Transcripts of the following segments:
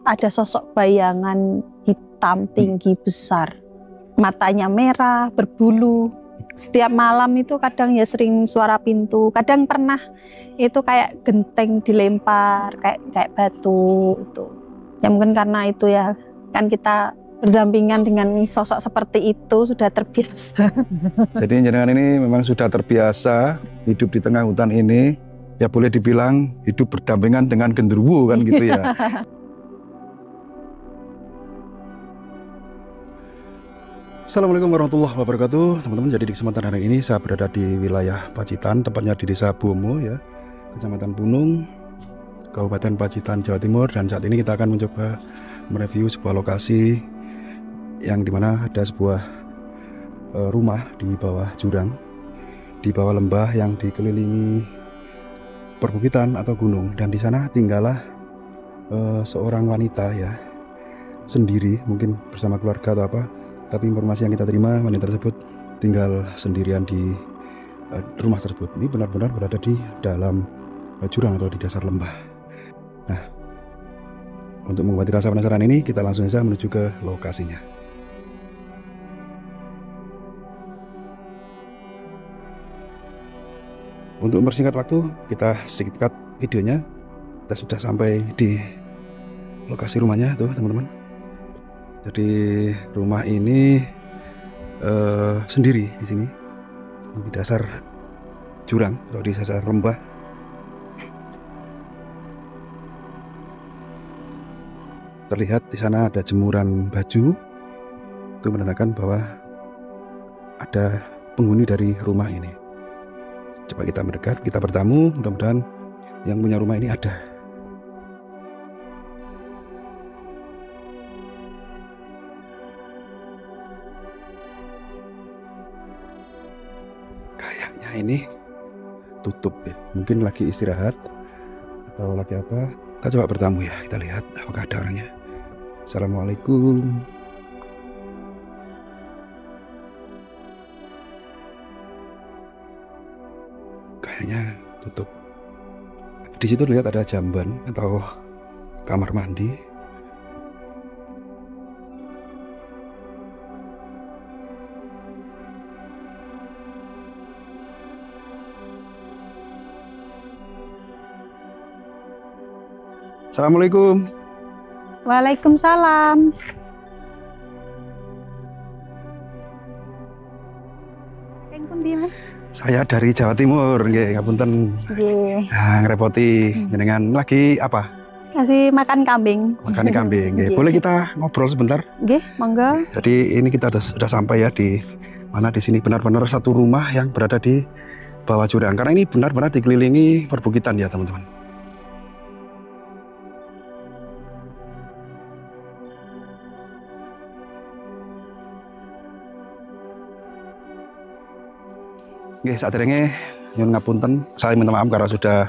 Ada sosok bayangan hitam tinggi besar, matanya merah, berbulu. Setiap malam itu kadang ya sering suara pintu, kadang pernah itu kayak genteng dilempar, kayak batu itu. Ya mungkin karena itu ya, kan kita berdampingan dengan sosok seperti itu sudah terbiasa. Jadi jenengan ini memang sudah terbiasa hidup di tengah hutan ini, ya boleh dibilang hidup berdampingan dengan genderuwo kan gitu ya. Assalamualaikum warahmatullahi wabarakatuh, teman-teman. Jadi di kesempatan hari ini saya berada di wilayah Pacitan, tepatnya di Desa Bomo ya, Kecamatan Punung, Kabupaten Pacitan, Jawa Timur. Dan saat ini kita akan mencoba mereview sebuah lokasi yang dimana ada sebuah rumah di bawah jurang, di bawah lembah yang dikelilingi perbukitan atau gunung. Dan di sana tinggallah seorang wanita ya, sendiri, mungkin bersama keluarga atau apa. Tapi informasi yang kita terima, wanita tersebut tinggal sendirian di rumah tersebut. Ini benar-benar berada di dalam jurang atau di dasar lembah. Nah, untuk mengobati rasa penasaran ini, kita langsung saja menuju ke lokasinya. Untuk mempersingkat waktu, kita sedikit cut videonya. Kita sudah sampai di lokasi rumahnya tuh, teman-teman. Jadi rumah ini sendiri di sini, di dasar jurang atau di dasar lembah. Terlihat di sana ada jemuran baju, itu menandakan bahwa ada penghuni dari rumah ini. Coba kita mendekat, kita bertamu, mudah-mudahan yang punya rumah ini ada. Kayaknya ini tutup ya, mungkin lagi istirahat atau lagi apa. Kita coba bertamu ya, kita lihat apakah ada orangnya. Assalamualaikum. Kayaknya tutup. Di situ lihat ada jamban atau kamar mandi. Assalamualaikum. Waalaikumsalam. Saya dari Jawa Timur, nggih, ngapunten. Nggih. Nah, ngerepoti jenengan lagi apa? Kasih makan kambing. Makan kambing. Nggih. Boleh kita ngobrol sebentar? Nggih, monggo. Jadi ini kita sudah sampai ya di mana, di sini benar-benar satu rumah yang berada di bawah jurang. Karena ini benar-benar dikelilingi perbukitan ya, teman-teman. Oke, saat ini nyun ngapunten, saya minta maaf karena sudah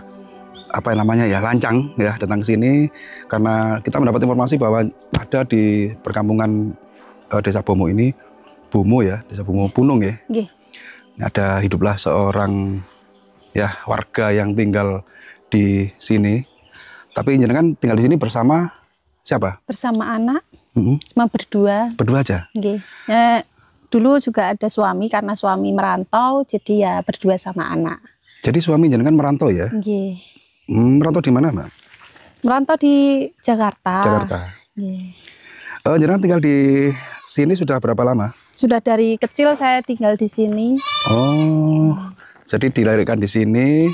apa namanya ya, lancang ya datang ke sini karena kita mendapat informasi bahwa ada di perkampungan Desa Bomo ini, Bomo ya, Desa Bomo Punung ya. Nggih. Ada hiduplah seorang ya warga yang tinggal di sini. Tapi jenengan tinggal di sini bersama siapa? Bersama anak, cuma berdua. Berdua aja? Nggih. Dulu juga ada suami, karena suami merantau, jadi ya berdua sama anak. Jadi suami jenengan merantau ya? Nggih. Merantau di mana, Mbak? Merantau di Jakarta. Jakarta. Nggih. Jenengan tinggal di sini sudah berapa lama? Sudah dari kecil saya tinggal di sini. Oh, jadi dilahirkan di sini.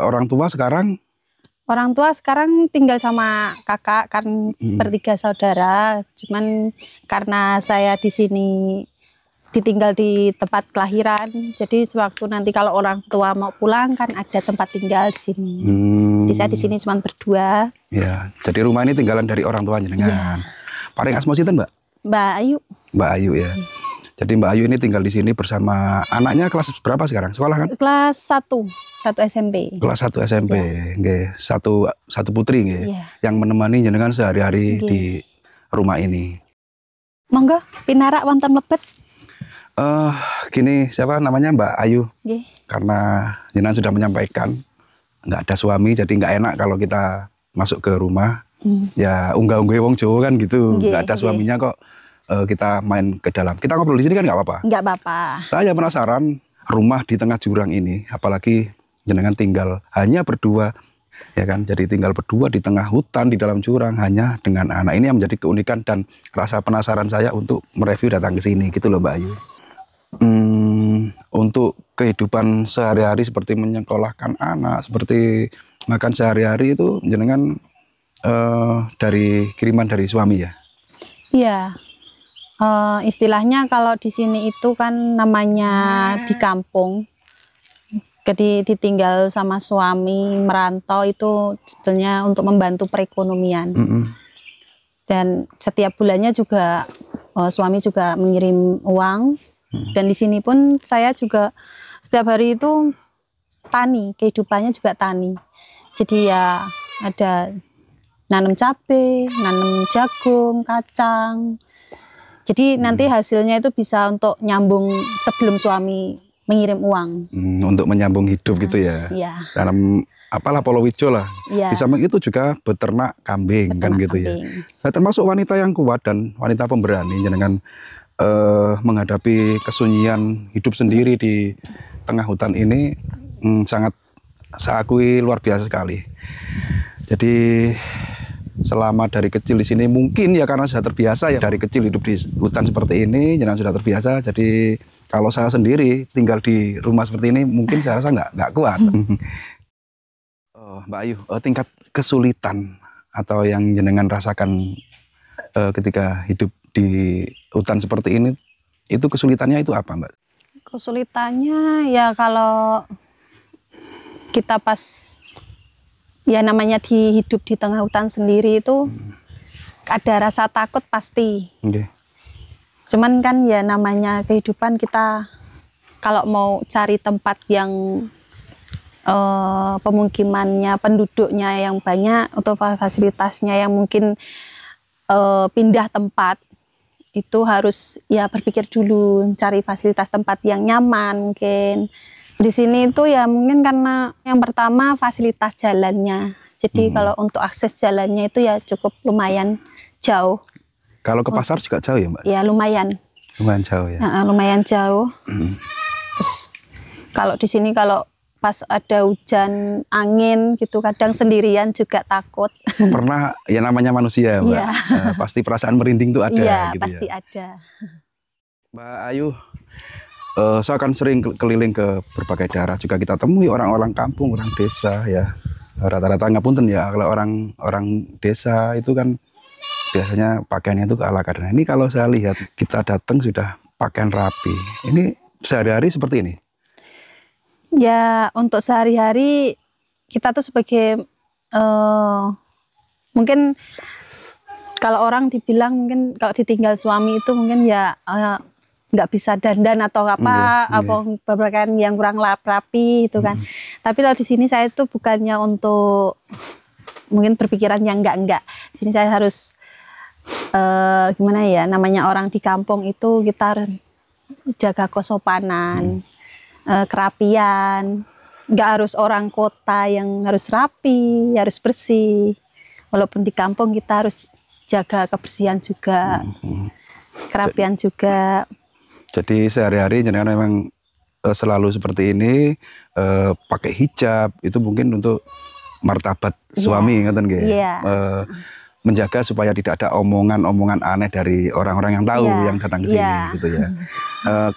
Orang tua sekarang? Orang tua sekarang tinggal sama kakak, kan bertiga saudara. Cuman karena saya di sini ditinggal di tempat kelahiran, jadi sewaktu nanti kalau orang tua mau pulang kan ada tempat tinggal di sini. Jadi saya di sini cuma berdua. Ya, jadi rumah ini tinggalan dari orang tua jenengan. Ya. Paling asma sinten, Mbak? Mbak Ayu. Mbak Ayu ya. Jadi Mbak Ayu ini tinggal di sini bersama anaknya. Kelas berapa sekarang? Sekolah kan? Kelas 1 SMP. Kelas 1 SMP. Ya. Nggih, satu putri nggih. Ya. Yang menemani jenengan sehari-hari di rumah ini. Monggo, pinarak wonten mlebet. Gini, siapa namanya, Mbak Ayu? Nggih. Karena jenengan sudah menyampaikan nggak ada suami, jadi nggak enak kalau kita masuk ke rumah. Ya unggah-unggah wong Jawa kan gitu, Nggih, nggak ada nggih. suaminya kok kita main ke dalam. Kita ngobrol di sini kan nggak apa-apa. Nggak apa-apa. Saya penasaran rumah di tengah jurang ini, apalagi jenengan tinggal hanya berdua, ya kan? Jadi tinggal berdua di tengah hutan di dalam jurang hanya dengan anak. Ini yang menjadi keunikan dan rasa penasaran saya untuk mereview datang ke sini, gitu loh Mbak Ayu. Untuk kehidupan sehari-hari seperti menyekolahkan anak, seperti makan sehari-hari itu jenengan dari kiriman dari suami ya? Iya. Istilahnya kalau di sini itu kan namanya di kampung. Jadi ditinggal sama suami, merantau itu sebetulnya untuk membantu perekonomian. Dan setiap bulannya juga suami juga mengirim uang. Dan di sini pun saya juga setiap hari itu tani, kehidupannya juga tani. Jadi ya ada nanam cabai, nanam jagung, kacang. Jadi nanti hasilnya itu bisa untuk nyambung sebelum suami mengirim uang. Untuk menyambung hidup gitu ya. Iya. Tanam apalah polowijo lah. Iya. Di samping itu juga beternak kambing kan gitu ya. Nah, termasuk wanita yang kuat dan wanita pemberani dengan menghadapi kesunyian hidup sendiri di tengah hutan ini sangat saya akui luar biasa sekali. Jadi selama dari kecil di sini mungkin ya karena sudah terbiasa ya dari kecil hidup di hutan seperti ini, jangan sudah terbiasa. Jadi kalau saya sendiri tinggal di rumah seperti ini mungkin saya rasa nggak kuat. Mbak Ayu, tingkat kesulitan atau yang jenengan rasakan ketika hidup di hutan seperti ini, itu kesulitannya itu apa Mbak? Kesulitannya ya kalau kita pas ya namanya hidup di tengah hutan sendiri itu ada rasa takut pasti. Cuman kan ya namanya kehidupan kita kalau mau cari tempat yang pemukimannya, penduduknya yang banyak atau fasilitasnya yang mungkin pindah tempat, itu harus ya berpikir dulu cari fasilitas tempat yang nyaman. Mungkin di sini itu ya mungkin karena yang pertama fasilitas jalannya. Jadi kalau untuk akses jalannya itu ya cukup lumayan jauh. Kalau ke pasar juga jauh ya Mbak? Ya lumayan. Lumayan jauh ya. Lumayan jauh. Terus kalau di sini kalau pas ada hujan angin gitu kadang sendirian juga takut. Pernah ya namanya manusia Mbak. Iya. Pasti perasaan merinding tuh ada. Iya gitu pasti ya. ada. Mbak Ayu, saya akan sering keliling ke berbagai daerah juga kita temui orang-orang kampung, orang desa ya. Rata-rata ngapunten ya kalau orang desa itu kan biasanya pakaiannya itu ala kadarnya. Ini kalau saya lihat kita datang sudah pakaian rapi. Ini sehari-hari seperti ini. Ya untuk sehari-hari kita tuh sebagai mungkin kalau orang dibilang mungkin kalau ditinggal suami itu mungkin ya nggak bisa dandan atau apa berpakaian yang kurang rapi itu kan. Tapi kalau di sini saya itu bukannya untuk mungkin berpikiran yang enggak. Di sini saya harus gimana ya namanya orang di kampung itu kita harus jaga kesopanan. Kerapian, nggak harus orang kota yang harus rapi, harus bersih. Walaupun di kampung kita harus jaga kebersihan juga, kerapian juga. Jadi sehari-hari jenengan memang selalu seperti ini, pakai hijab itu mungkin untuk martabat suami, ngoten nggih. Menjaga supaya tidak ada omongan-omongan aneh dari orang-orang yang tahu yang datang ke sini gitu ya.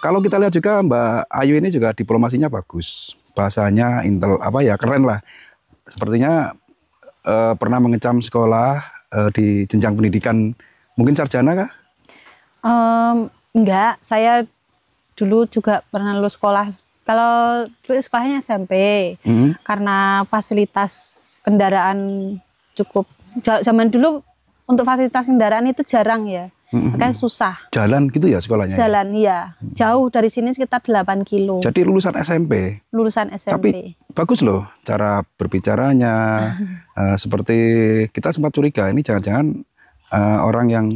Kalau kita lihat juga Mbak Ayu ini juga diplomasinya bagus. Bahasanya intel apa ya keren lah. Sepertinya pernah mengecam sekolah di jenjang pendidikan mungkin sarjana kah? Enggak, saya dulu juga pernah lulus sekolah. Kalau dulu sekolahnya SMP. Karena fasilitas kendaraan cukup zaman dulu untuk fasilitas kendaraan itu jarang ya, makanya susah. Jalan gitu ya sekolahnya? Jalan ya, jauh dari sini sekitar 8 kilo. Jadi lulusan SMP? Lulusan SMP. Tapi bagus loh cara berbicaranya, seperti kita sempat curiga ini jangan-jangan orang yang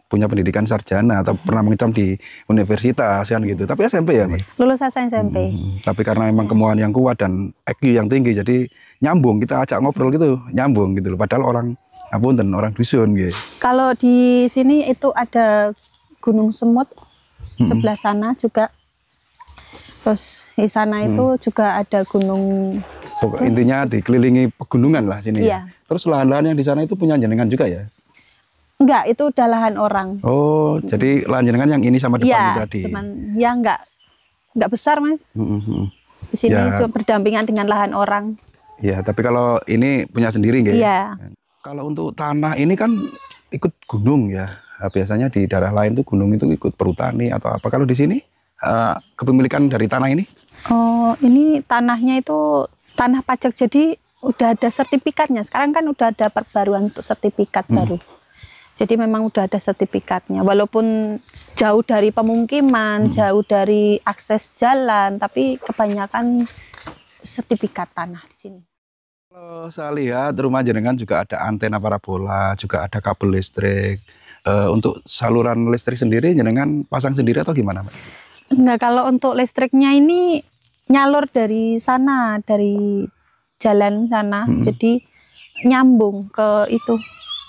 punya pendidikan sarjana atau pernah mengecam di universitas kan gitu. Tapi SMP ya Mas? Lulusan SMP. Tapi karena memang kemauan yang kuat dan IQ yang tinggi, jadi nyambung, kita ajak ngobrol gitu, nyambung gitu loh. Padahal orang Apunten orang dusun nggih. Kalau di sini itu ada Gunung Semut sebelah sana juga. Terus di sana itu juga ada gunung. Intinya dikelilingi pegunungan lah sini. Iya. Ya. Terus lahan-lahan yang di sana itu punya jenengan juga ya? Enggak, itu udah lahan orang. Oh, jadi lahan jenengan yang ini sama depan itu tadi. Cuman ya enggak besar, Mas. Di sini cuma berdampingan dengan lahan orang. Iya, tapi kalau ini punya sendiri nggih? Iya. Kalau untuk tanah ini kan ikut gunung ya. Biasanya di daerah lain tuh gunung itu ikut perhutani atau apa. Kalau di sini kepemilikan dari tanah ini? Oh, ini tanahnya itu tanah pajak, jadi udah ada sertifikatnya. Sekarang kan udah ada perbaruan untuk sertifikat baru. Jadi memang udah ada sertifikatnya. Walaupun jauh dari pemukiman, jauh dari akses jalan, tapi kebanyakan sertifikat tanah di sini. Kalau saya lihat rumah jenengan juga ada antena parabola, juga ada kabel listrik. Untuk saluran listrik sendiri jenengan pasang sendiri atau gimana, Mbak? Enggak, kalau untuk listriknya ini nyalur dari sana, dari jalan sana. Jadi nyambung ke itu.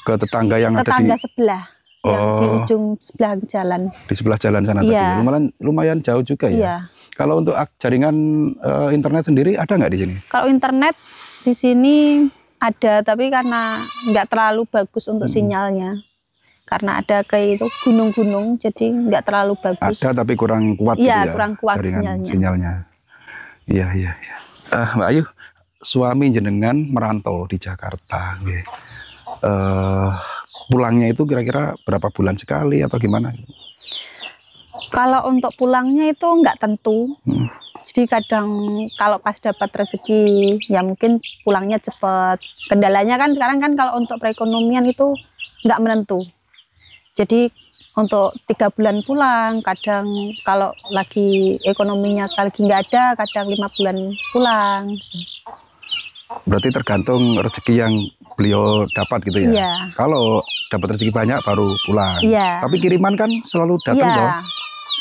Ke tetangga yang ada di sebelah. Yang di ujung sebelah jalan. Di sebelah jalan sana tadi. Lumayan jauh juga ya. Iya. Kalau untuk jaringan internet sendiri ada nggak di sini? Kalau internet di sini ada, tapi karena nggak terlalu bagus untuk sinyalnya. Karena ada kayak itu gunung-gunung, jadi nggak terlalu bagus. Ada tapi kurang kuat. Iya, kurang kuat sinyalnya. Iya. Mbak Ayu, suami jenengan merantau di Jakarta. Pulangnya itu kira-kira berapa bulan sekali atau gimana? Kalau untuk pulangnya itu nggak tentu. Jadi kadang kalau pas dapat rezeki, ya mungkin pulangnya cepat. Kendalanya kan sekarang kan kalau untuk perekonomian itu nggak menentu. Jadi untuk 3 bulan pulang, kadang kalau lagi ekonominya lagi nggak ada, kadang 5 bulan pulang. Berarti tergantung rezeki yang beliau dapat gitu ya? Iya. Kalau dapat rezeki banyak baru pulang. Iya. Tapi kiriman kan selalu datang toh?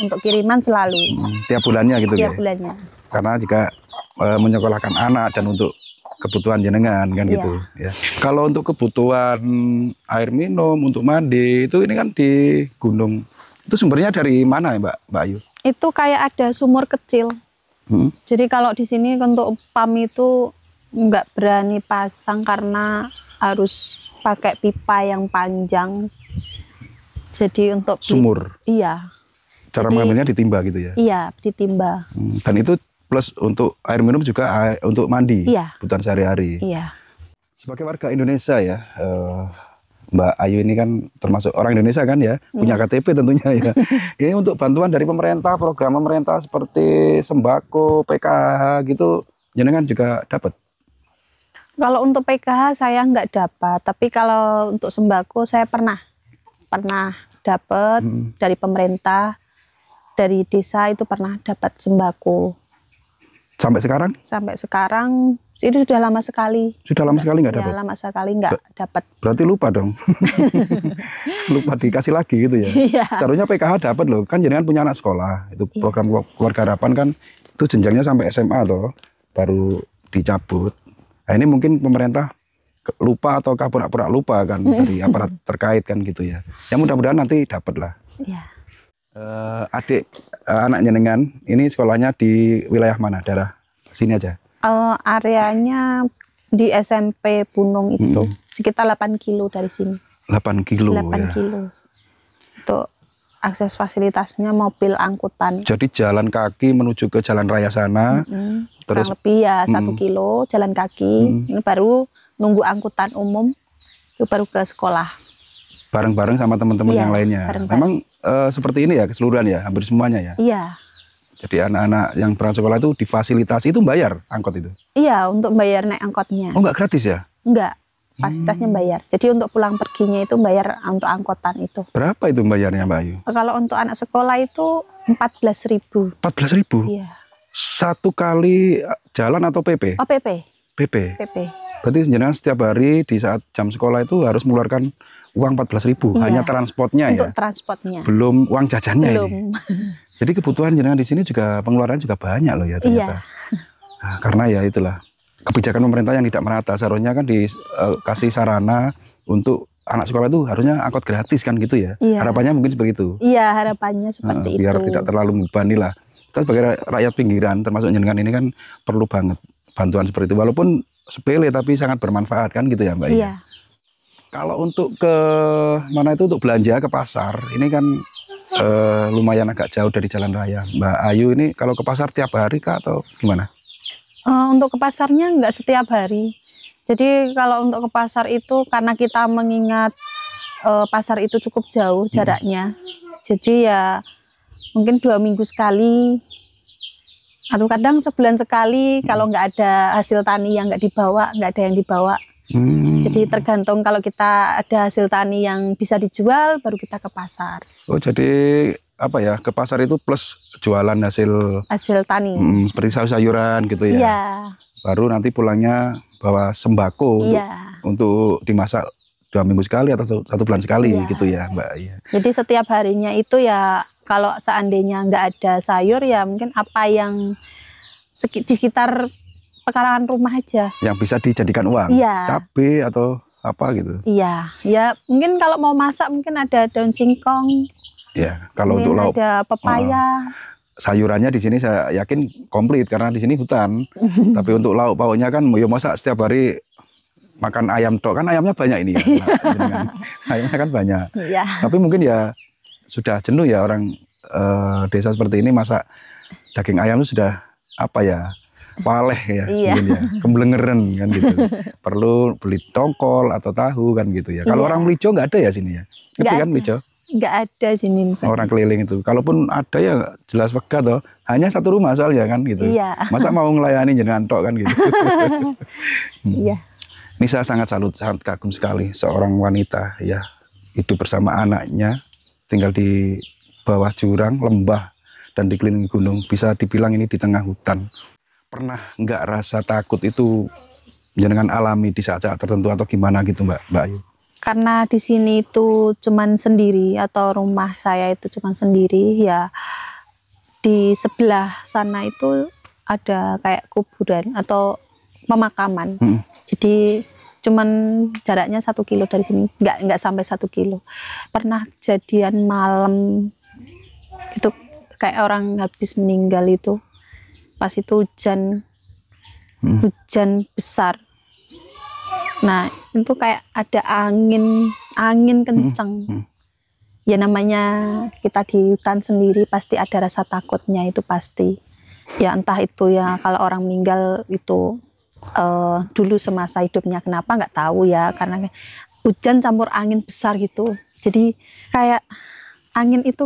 Untuk kiriman selalu. Tiap bulannya gitu ya? Tiap bulannya. Karena jika menyekolahkan anak dan untuk kebutuhan jenengan kan gitu ya. Kalau untuk kebutuhan air minum, untuk mandi itu ini kan di gunung. Itu sumbernya dari mana ya Mbak Ayu? Itu kayak ada sumur kecil. Jadi kalau di sini untuk pam itu nggak berani pasang karena harus pakai pipa yang panjang. Jadi untuk sumur. Iya. Cara mengambilnya ditimba gitu ya? Iya, ditimba. Dan itu plus untuk air minum juga untuk mandi, kebutuhan sehari-hari. Iya. Sebagai warga Indonesia ya, Mbak Ayu ini kan termasuk orang Indonesia kan ya, punya KTP tentunya ya. Ini untuk bantuan dari pemerintah, program pemerintah seperti sembako, PKH gitu, jenengan juga dapat? Kalau untuk PKH saya nggak dapat, tapi kalau untuk sembako saya pernah dapat dari pemerintah, dari desa itu pernah dapat sembako. Sampai sekarang? Sampai sekarang itu sudah lama sekali. Sudah lama sekali nggak dapat? Ya, lama sekali nggak dapat. Berarti lupa dong. Lupa dikasih lagi gitu ya? Iya. Seharusnya PKH dapat loh, kan jenengan punya anak sekolah. Itu program keluarga harapan kan itu jenjangnya sampai SMA toh, baru dicabut. Nah ini mungkin pemerintah lupa atau pura-pura lupa kan dari aparat terkait kan gitu ya. Ya mudah-mudahan nanti dapat lah. Iya. Anak jenengan ini sekolahnya di wilayah mana? Daerah sini aja? Areanya di SMP Bunung itu sekitar 8 kilo dari sini. 8 kilo 8 kilo. Untuk akses fasilitasnya mobil angkutan. Jadi jalan kaki menuju ke jalan raya sana. Terus lebih ya 1 kilo jalan kaki. Ini baru nunggu angkutan umum itu baru ke sekolah. Bareng-bareng sama teman-teman yang lainnya. Memang seperti ini ya keseluruhan ya, hampir semuanya ya? Iya. Jadi anak-anak yang berangkat sekolah itu difasilitasi itu bayar angkot itu? Iya, untuk bayar naik angkotnya. Oh nggak gratis ya? Enggak, fasilitasnya bayar. Jadi untuk pulang perginya itu bayar untuk angkotan itu. Berapa itu bayarnya Mbak Ayu? Kalau untuk anak sekolah itu 14.000. 14.000? Iya. Satu kali jalan atau PP? Oh PP. PP? PP. Berarti jenengan setiap hari di saat jam sekolah itu harus mengeluarkan uang 14.000, hanya transportnya ya? Untuk transportnya. Belum uang jajannya belum. Ini? Jadi kebutuhan jenengan di sini juga pengeluaran juga banyak loh ya ternyata. Nah, karena ya itulah kebijakan pemerintah yang tidak merata. Seharusnya kan dikasih sarana untuk anak sekolah itu harusnya angkot gratis kan gitu ya. Iya. Harapannya mungkin seperti itu. Iya, harapannya seperti Biar itu. tidak terlalu membebani lah. Kita sebagai rakyat pinggiran termasuk jenengan ini kan perlu banget bantuan seperti itu. Walaupun sepele tapi sangat bermanfaat kan gitu ya Mbak. Iya. Kalau untuk ke mana itu untuk belanja ke pasar, ini kan lumayan agak jauh dari jalan raya. Mbak Ayu ini kalau ke pasar tiap hari kah atau gimana? Untuk ke pasarnya nggak setiap hari. Jadi kalau untuk ke pasar itu karena kita mengingat pasar itu cukup jauh jaraknya. Jadi ya mungkin 2 minggu sekali atau kadang sebulan sekali kalau nggak ada hasil tani yang nggak ada yang dibawa. Jadi tergantung kalau kita ada hasil tani yang bisa dijual baru kita ke pasar. Oh jadi apa ya, ke pasar itu plus jualan hasil tani. Seperti sayur-sayuran gitu ya. Iya. Baru nanti pulangnya bawa sembako untuk dimasak 2 minggu sekali atau 1 bulan sekali gitu ya Mbak. Iya. Jadi setiap harinya itu ya kalau seandainya nggak ada sayur ya mungkin apa yang di sekitar pekarangan rumah aja. Yang bisa dijadikan uang. Cabai atau apa gitu. Iya. Ya mungkin kalau mau masak mungkin ada daun singkong. Ya, kalau untuk lauk ada pepaya. Sayurannya di sini saya yakin komplit karena di sini hutan. Tapi untuk lauk pauknya kan ya masa setiap hari makan ayam tok, kan ayamnya banyak ini ya. Ayamnya kan banyak. Iya. Tapi mungkin ya sudah jenuh ya orang desa seperti ini masak daging ayam itu sudah apa ya? Paleh ya, mungkin ya, kemblengeran kan gitu. Perlu beli tongkol atau tahu kan gitu ya. Kalau orang Melijo nggak ada ya sini ya. Ngerti kan Melijo? Nggak ada sini. Orang keliling itu. Kalaupun ada ya jelas wega toh. Hanya satu rumah soalnya kan gitu. Iya. Masa mau ngelayani jenengan tok kan gitu. Iya. Ini saya sangat salut, sangat kagum sekali seorang wanita ya hidup bersama anaknya, tinggal di bawah jurang, lembah dan dikelilingi gunung. Bisa dibilang ini di tengah hutan. Pernah nggak rasa takut itu jenengan alami di saat-saat tertentu atau gimana gitu Mbak Ayu? Karena di sini itu cuman sendiri atau rumah saya itu cuman sendiri ya, di sebelah sana itu ada kayak kuburan atau pemakaman. Jadi cuman jaraknya 1 kilo dari sini, nggak sampai 1 kilo. Pernah kejadian malam itu kayak orang habis meninggal itu. Pas itu hujan besar. Nah itu kayak ada angin kencang. Ya namanya kita di hutan sendiri pasti ada rasa takutnya, itu pasti. Ya entah itu ya kalau orang meninggal itu dulu semasa hidupnya kenapa nggak tahu ya, karena hujan campur angin besar gitu. Jadi kayak angin itu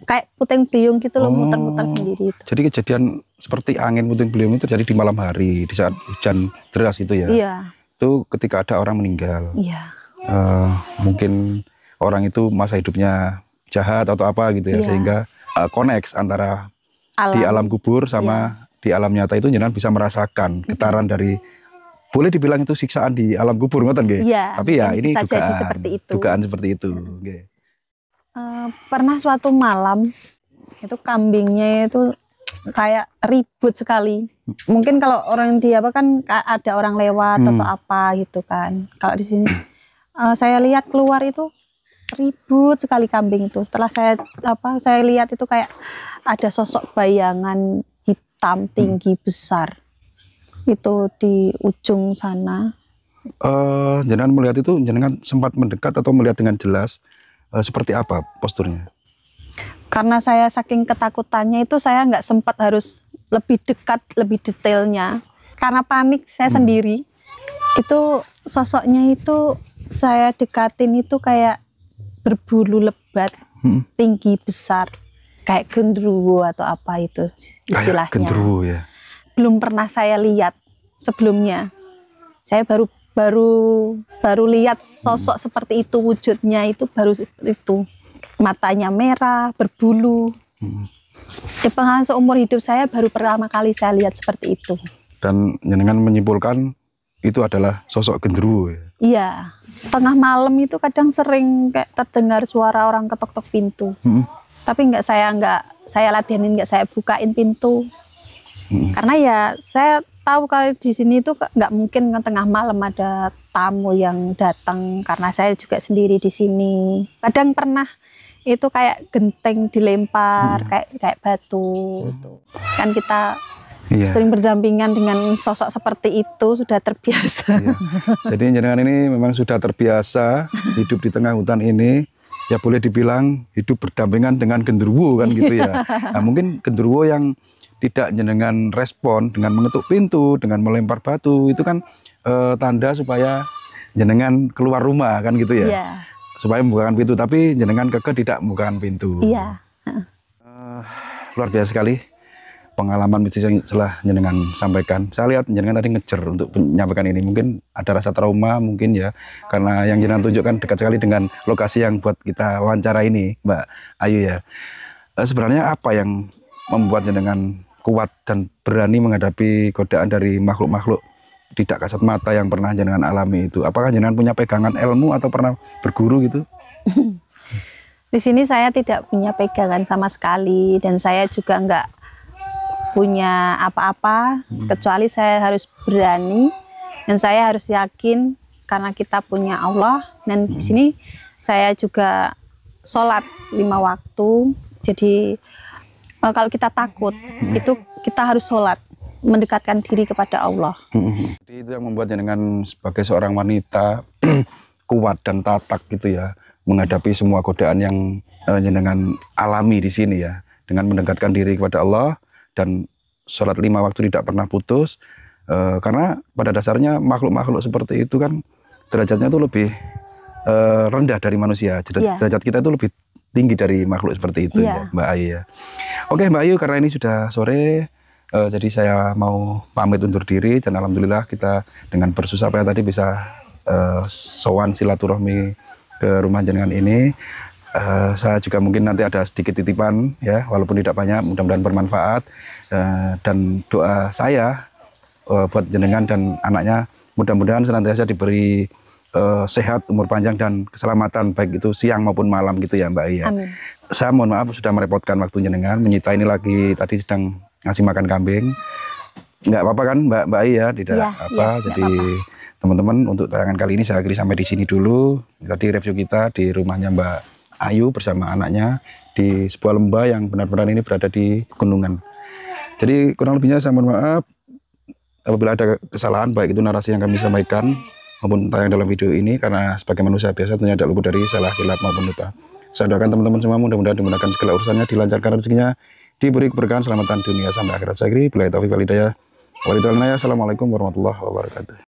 kayak puting beliung gitu loh, muter-muter sendiri itu. Jadi kejadian seperti angin puting beliung itu terjadi di malam hari, di saat hujan deras itu ya? Iya. Itu ketika ada orang meninggal. Iya. Mungkin orang itu masa hidupnya jahat atau apa gitu ya, sehingga connect antara di alam kubur sama di alam nyata itu jenengan bisa merasakan getaran dari, boleh dibilang itu siksaan di alam kubur, ngoten nggih? Tapi ya ini dugaan seperti itu. Okay. Pernah suatu malam itu kambingnya itu kayak ribut sekali. Mungkin kalau orang di apa kan ada orang lewat atau apa gitu kan. Kalau di sini saya lihat keluar itu ribut sekali kambing itu. Setelah saya lihat itu kayak ada sosok bayangan hitam tinggi besar itu di ujung sana. Jenengan melihat itu, jenengan sempat mendekat atau melihat dengan jelas seperti apa posturnya? Karena saya saking ketakutannya itu saya nggak sempat harus lebih dekat, lebih detailnya. Karena panik saya sendiri. Itu sosoknya itu saya dekatin itu kayak berbulu lebat, tinggi besar. Kayak genderuwo atau apa itu istilahnya. Kayak genderuwo ya. Belum pernah saya lihat sebelumnya. Saya baru lihat sosok seperti itu, wujudnya itu baru itu. Matanya merah, berbulu. Ya, pengalaman seumur hidup saya baru pertama kali saya lihat seperti itu. Dan jenengan menyimpulkan itu adalah sosok genderuwo ya? Iya. Tengah malam itu kadang sering kayak terdengar suara orang ketok-ketok pintu. Tapi nggak saya latihanin, nggak saya bukain pintu. Karena ya saya tahu kalau di sini itu nggak mungkin kan tengah malam ada tamu yang datang karena saya juga sendiri di sini. Kadang pernah itu kayak genteng dilempar, kayak batu. Kan kita sering berdampingan dengan sosok seperti itu, sudah terbiasa. Jadi jenengan ini memang sudah terbiasa hidup di tengah hutan ini. Ya boleh dibilang hidup berdampingan dengan genderuwo kan gitu ya. Nah, mungkin genderuwo yang tidak jenengan respon dengan mengetuk pintu, dengan melempar batu, itu kan tanda supaya jenengan keluar rumah kan gitu ya. Supaya membukakan pintu, tapi jenengan keke tidak membukakan pintu. Luar biasa sekali pengalaman mistis yang telah jenengan sampaikan. Saya lihat jenengan tadi ngejar untuk menyampaikan ini. Mungkin ada rasa trauma mungkin ya, karena yang jenengan tunjukkan dekat sekali dengan lokasi yang buat kita wawancara ini, Mbak Ayu ya. Sebenarnya apa yang membuat jenengan kuat dan berani menghadapi godaan dari makhluk-makhluk tidak kasat mata yang pernah jenengan alami itu? Apakah jenengan punya pegangan ilmu atau pernah berguru gitu? Di sini saya tidak punya pegangan sama sekali, dan saya juga enggak punya apa-apa, kecuali saya harus berani dan saya harus yakin karena kita punya Allah. Dan di sini saya juga sholat 5 waktu. Jadi kalau kita takut itu kita harus sholat, mendekatkan diri kepada Allah. Jadi itu yang membuat jenengan sebagai seorang wanita kuat dan tatak gitu ya, menghadapi semua godaan yang jenengan alami di sini ya, dengan mendekatkan diri kepada Allah dan sholat 5 waktu tidak pernah putus. Karena pada dasarnya makhluk-makhluk seperti itu kan derajatnya itu lebih rendah dari manusia. Derajat kita itu lebih tinggi dari makhluk seperti itu ya, Mbak Ayu ya. Oke Mbak Ayu, karena ini sudah sore, jadi saya mau pamit undur diri, dan alhamdulillah kita dengan bersusah payah tadi bisa sowan silaturahmi ke rumah jenengan ini. Saya juga mungkin nanti ada sedikit titipan ya, walaupun tidak banyak, mudah-mudahan bermanfaat. Dan doa saya buat jenengan dan anaknya, mudah-mudahan senantiasa diberi sehat, umur panjang dan keselamatan, baik itu siang maupun malam gitu ya Mbak Ayu. Amin. Saya mohon maaf sudah merepotkan waktu jenengan, menyita ini lagi tadi sedang ngasih makan kambing. Nggak apa-apa kan Mbak Ayu ya, tidak jadi teman-teman, untuk tayangan kali ini saya akhiri sampai di sini dulu. Tadi review kita di rumahnya Mbak Ayu bersama anaknya di sebuah lembah yang benar-benar ini berada di gunungan. Jadi kurang lebihnya saya mohon maaf apabila ada kesalahan, baik itu narasi yang kami sampaikan maupun tayang dalam video ini, karena sebagai manusia biasa tentunya tidak luput dari salah, silap maupun lupa. Saya doakan teman-teman semua mudah-mudahan dimudahkan segala urusannya, dilancarkan rezekinya, diberi keberkahan, selamatan dunia sampai akhirat. Saya akhiri, billahi taufiq wal hidayah. Assalamualaikum warahmatullahi wabarakatuh.